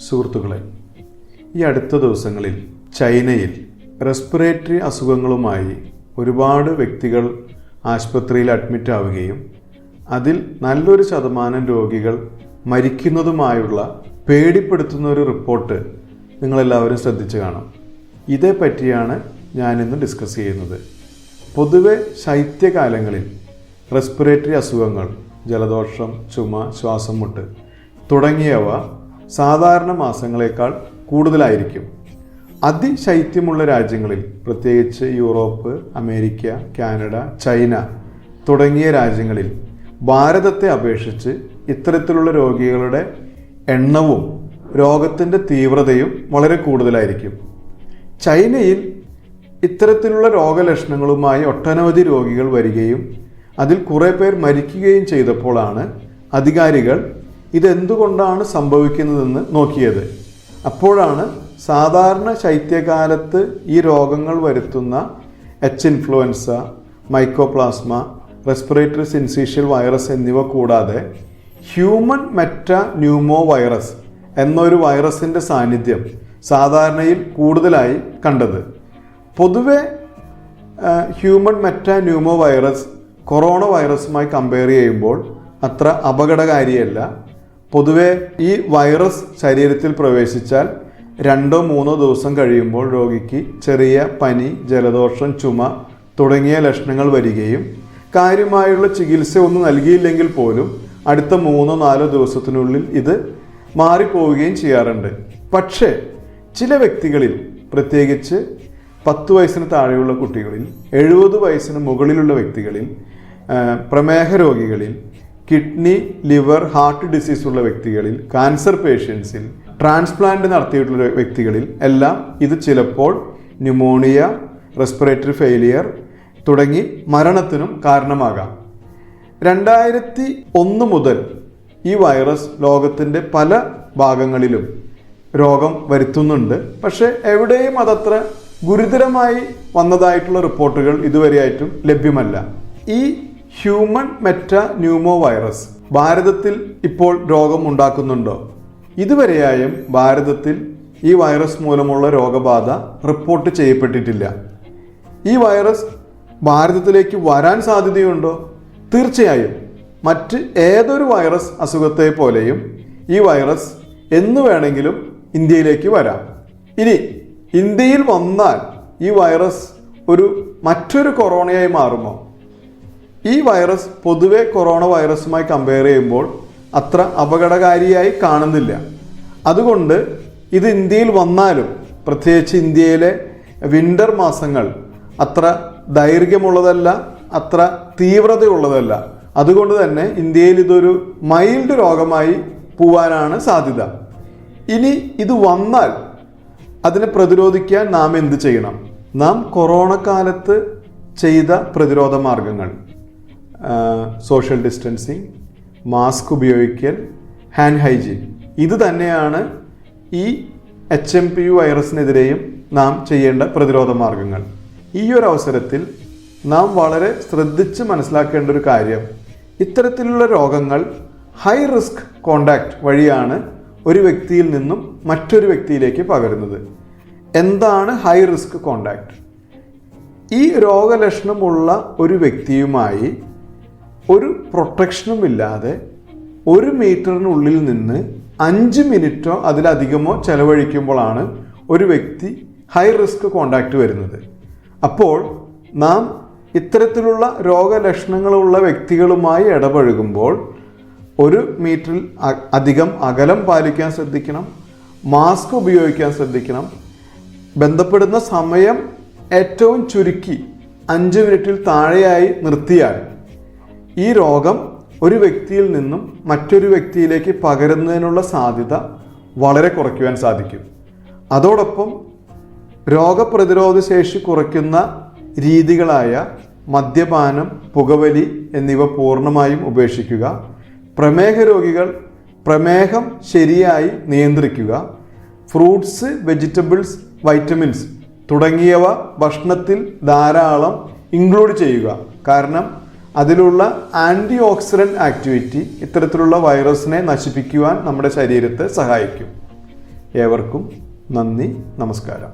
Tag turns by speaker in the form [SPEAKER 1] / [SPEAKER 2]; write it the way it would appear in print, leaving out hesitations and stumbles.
[SPEAKER 1] സുഹൃത്തുക്കളെ, ഈ അടുത്ത ദിവസങ്ങളിൽ ചൈനയിൽ റെസ്പിറേറ്ററി അസുഖങ്ങളുമായി ഒരുപാട് വ്യക്തികൾ ആശുപത്രിയിൽ അഡ്മിറ്റ് ആവുകയും അതിൽ നല്ലൊരു ശതമാനം രോഗികൾ മരിക്കുന്നതുമായുള്ള പേടിപ്പെടുത്തുന്ന ഒരു റിപ്പോർട്ട് നിങ്ങളെല്ലാവരും ശ്രദ്ധിച്ചു കാണും. ഇതേപ്പറ്റിയാണ് ഞാനിന്ന് ഡിസ്കസ് ചെയ്യുന്നത്. പൊതുവെ ശൈത്യകാലങ്ങളിൽ റെസ്പിറേറ്ററി അസുഖങ്ങൾ, ജലദോഷം, ചുമ, ശ്വാസം മുട്ട് തുടങ്ങിയവ സാധാരണ മാസങ്ങളേക്കാൾ കൂടുതലായിരിക്കും. അതിശൈത്യമുള്ള രാജ്യങ്ങളിൽ, പ്രത്യേകിച്ച് യൂറോപ്പ്, അമേരിക്ക, കാനഡ, ചൈന തുടങ്ങിയ രാജ്യങ്ങളിൽ ഭാരതത്തെ അപേക്ഷിച്ച് ഇത്തരത്തിലുള്ള രോഗികളുടെ എണ്ണവും രോഗത്തിൻ്റെ തീവ്രതയും വളരെ കൂടുതലായിരിക്കും. ചൈനയിൽ ഇത്തരത്തിലുള്ള രോഗലക്ഷണങ്ങളുമായി ഒട്ടനവധി രോഗികൾ വരികയും അതിൽ കുറേ പേർ മരിക്കുകയും ചെയ്തപ്പോഴാണ് അധികാരികൾ ഇതെന്തുകൊണ്ടാണ് സംഭവിക്കുന്നതെന്ന് നോക്കിയത്. അപ്പോഴാണ് സാധാരണ ശൈത്യകാലത്ത് ഈ രോഗങ്ങൾ വരുത്തുന്ന influenza, mycoplasma, respiratory syncytial virus എന്നിവ കൂടാതെ ഹ്യൂമൻ മെറ്റാ ന്യൂമോ വൈറസ് എന്നൊരു വൈറസിൻ്റെ സാന്നിധ്യം സാധാരണയിൽ കൂടുതലായി കണ്ടത്. പൊതുവെ human metapneumovirus corona വൈറസുമായി കമ്പയർ ചെയ്യുമ്പോൾ അത്ര അപകടകാരിയല്ല. പൊതുവെ ഈ വൈറസ് ശരീരത്തിൽ പ്രവേശിച്ചാൽ 2-3 ദിവസം കഴിയുമ്പോൾ രോഗിക്ക് ചെറിയ പനി, ജലദോഷം, ചുമ തുടങ്ങിയ ലക്ഷണങ്ങൾ വരികയും കാര്യമായുള്ള ചികിത്സ ഒന്നും നൽകിയില്ലെങ്കിൽ പോലും അടുത്ത 3-4 ദിവസത്തിനുള്ളിൽ ഇത് മാറിപ്പോവുകയും ചെയ്യാറുണ്ട്. പക്ഷേ ചില വ്യക്തികളിൽ, പ്രത്യേകിച്ച് 10 വയസ്സിന് താഴെയുള്ള കുട്ടികളിൽ, 70 വയസ്സിന് മുകളിലുള്ള വ്യക്തികളിൽ, പ്രമേഹ രോഗികളിൽ, കിഡ്നി, ലിവർ, ഹാർട്ട് ഡിസീസ് ഉള്ള വ്യക്തികളിൽ, കാൻസർ പേഷ്യൻസിൽ, ട്രാൻസ്പ്ലാന്റ് നടത്തിയിട്ടുള്ള വ്യക്തികളിൽ എല്ലാം ഇത് ചിലപ്പോൾ ന്യൂമോണിയ, റെസ്പിറേറ്ററി ഫെയിലിയർ തുടങ്ങി മരണത്തിനും കാരണമാകാം. 2001 മുതൽ ഈ വൈറസ് ലോകത്തിൻ്റെ പല ഭാഗങ്ങളിലും രോഗം വരുത്തുന്നുണ്ട്. പക്ഷേ എവിടെയും അതത്ര ഗുരുതരമായി വന്നതായിട്ടുള്ള റിപ്പോർട്ടുകൾ ഇതുവരെയായിട്ടും ലഭ്യമല്ല. ഈ ഹ്യൂമൻ മെറ്റാ ന്യൂമോ വൈറസ് ഭാരതത്തിൽ ഇപ്പോൾ രോഗം ഉണ്ടാക്കുന്നുണ്ടോ? ഇതുവരെയായും ഭാരതത്തിൽ ഈ വൈറസ് മൂലമുള്ള രോഗബാധ റിപ്പോർട്ട് ചെയ്യപ്പെട്ടിട്ടില്ല. ഈ വൈറസ് ഭാരതത്തിലേക്ക് വരാൻ സാധ്യതയുണ്ടോ? തീർച്ചയായും. മറ്റ് ഏതൊരു വൈറസ് അസുഖത്തെ പോലെയും ഈ വൈറസ് എന്ന് വേണമെങ്കിലും ഇന്ത്യയിലേക്ക് വരാം. ഇനി ഇന്ത്യയിൽ വന്നാൽ ഈ വൈറസ് മറ്റൊരു കൊറോണയായി മാറുമോ? ഈ വൈറസ് പൊതുവെ കൊറോണ വൈറസുമായി കമ്പയർ ചെയ്യുമ്പോൾ അത്ര അപകടകാരിയായി കാണുന്നില്ല. അതുകൊണ്ട് ഇത് ഇന്ത്യയിൽ വന്നാലും, പ്രത്യേകിച്ച് ഇന്ത്യയിലെ വിൻ്റർ മാസങ്ങൾ അത്ര ദൈർഘ്യമുള്ളതല്ല, അത്ര തീവ്രതയുള്ളതല്ല. അതുകൊണ്ട് തന്നെ ഇന്ത്യയിൽ ഇതൊരു മൈൽഡ് രോഗമായി പോവാനാണ് സാധ്യത. ഇനി ഇത് വന്നാൽ അതിനെ പ്രതിരോധിക്കാൻ നാം എന്ത് ചെയ്യണം? നാം കൊറോണ കാലത്ത് ചെയ്ത പ്രതിരോധ മാർഗങ്ങൾ, സോഷ്യൽ ഡിസ്റ്റൻസിങ്, മാസ്ക് ഉപയോഗിക്കൽ, ഹാൻഡ് ഹൈജീൻ, ഇത് തന്നെയാണ് ഈ HMPV വൈറസിനെതിരെയും നാം ചെയ്യേണ്ട പ്രതിരോധ മാർഗങ്ങൾ. ഈ ഒരു അവസരത്തിൽ നാം വളരെ ശ്രദ്ധിച്ച് മനസ്സിലാക്കേണ്ട ഒരു കാര്യം, ഇത്തരത്തിലുള്ള രോഗങ്ങൾ ഹൈ റിസ്ക് കോണ്ടാക്ട് വഴിയാണ് ഒരു വ്യക്തിയിൽ നിന്നും മറ്റൊരു വ്യക്തിയിലേക്ക് പകരുന്നത്. എന്താണ് ഹൈ റിസ്ക് കോണ്ടാക്ട്? ഈ രോഗലക്ഷണമുള്ള ഒരു വ്യക്തിയുമായി ഒരു പ്രൊട്ടക്ഷനും ഇല്ലാതെ 1 മീറ്ററിനുള്ളിൽ നിന്ന് 5 മിനിറ്റോ അതിലധികമോ ചെലവഴിക്കുമ്പോഴാണ് ഒരു വ്യക്തി ഹൈ റിസ്ക് കോണ്ടാക്ട് വരുന്നത്. അപ്പോൾ നാം ഇത്തരത്തിലുള്ള രോഗലക്ഷണങ്ങളുള്ള വ്യക്തികളുമായി ഇടപഴകുമ്പോൾ 1 മീറ്ററിൽ അധികം അകലം പാലിക്കാൻ ശ്രദ്ധിക്കണം, മാസ്ക് ഉപയോഗിക്കാൻ ശ്രദ്ധിക്കണം, ബന്ധപ്പെടുന്ന സമയം ഏറ്റവും ചുരുക്കി 5 മിനിറ്റിൽ താഴെയായി നിർത്തിയാൽ ഈ രോഗം ഒരു വ്യക്തിയിൽ നിന്നും മറ്റൊരു വ്യക്തിയിലേക്ക് പകരുന്നതിനുള്ള സാധ്യത വളരെ കുറയ്ക്കുവാൻ സാധിക്കും. അതോടൊപ്പം രോഗപ്രതിരോധ ശേഷി കുറയ്ക്കുന്ന രീതികളായ മദ്യപാനം, പുകവലി എന്നിവ പൂർണ്ണമായും ഉപേക്ഷിക്കുക. പ്രമേഹ രോഗികൾ പ്രമേഹം ശരിയായി നിയന്ത്രിക്കുക. ഫ്രൂട്ട്സ്, വെജിറ്റബിൾസ്, വൈറ്റമിൻസ് തുടങ്ങിയവ ഭക്ഷണത്തിൽ ധാരാളം ഇൻക്ലൂഡ് ചെയ്യുക. കാരണം അതിലുള്ള ആൻറ്റി ഓക്സിഡൻറ്റ് ആക്ടിവിറ്റി ഇത്തരത്തിലുള്ള വൈറസിനെ നശിപ്പിക്കുവാൻ നമ്മുടെ ശരീരത്തെ സഹായിക്കും. ഏവർക്കും നന്ദി, നമസ്കാരം.